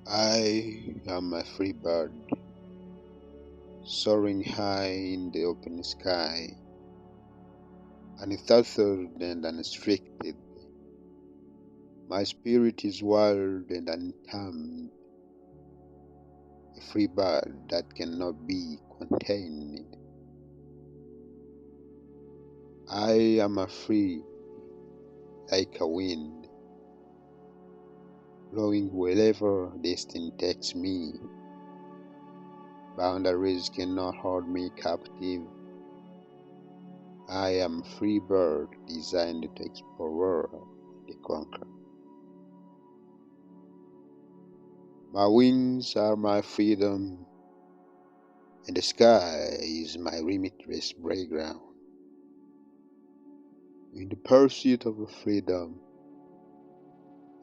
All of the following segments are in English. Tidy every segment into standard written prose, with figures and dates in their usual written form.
I am a free bird, soaring high in the open sky, untethered and unrestricted. My spirit is wild and untamed, a free bird that cannot be contained. I am a free like a wind, blowing wherever destiny takes me. Boundaries cannot hold me captive. I am a free bird designed to explore and conquer. My wings are my freedom, and the sky is my limitless playground. In the pursuit of freedom,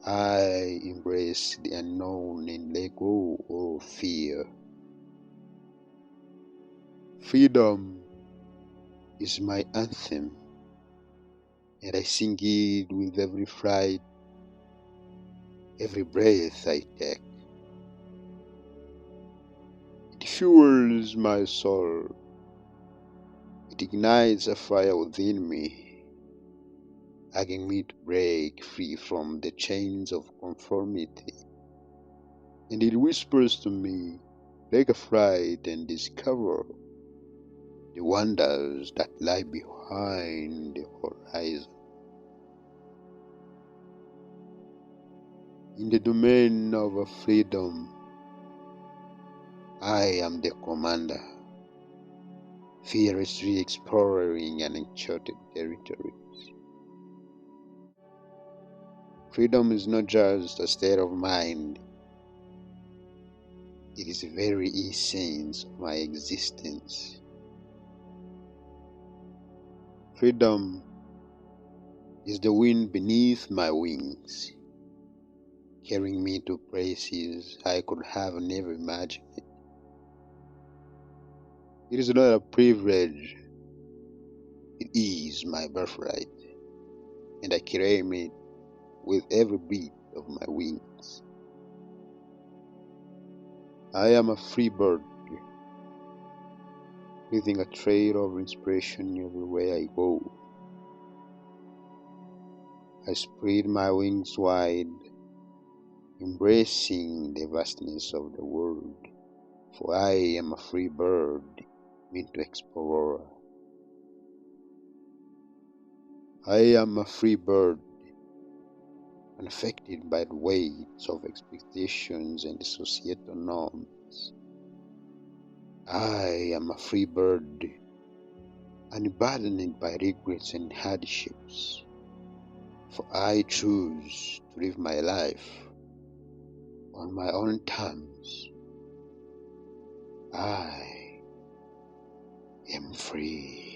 I embrace the unknown and let go of fear. Freedom is my anthem, and I sing it with every flight, every breath I take. It fuels my soul. It ignites a fire within me, urging me to break free from the chains of conformity. And it whispers to me, take a flight and discover the wonders that lie behind the horizon. In the domain of freedom, I am the commander, fearlessly exploring uncharted territories. Freedom is not just a state of mind, it is the very essence of my existence. Freedom is the wind beneath my wings, carrying me to places I could have never imagined. It is not a privilege, it is my birthright, and I claim it with every beat of my wings. I am a free bird, leaving a trail of inspiration everywhere I go. I spread my wings wide, embracing the vastness of the world, for I am a free bird meant to explore. I am a free bird, unaffected by the weights of expectations and societal norms. I am a free bird, unburdened by regrets and hardships, for I choose to live my life on my own terms. I am free.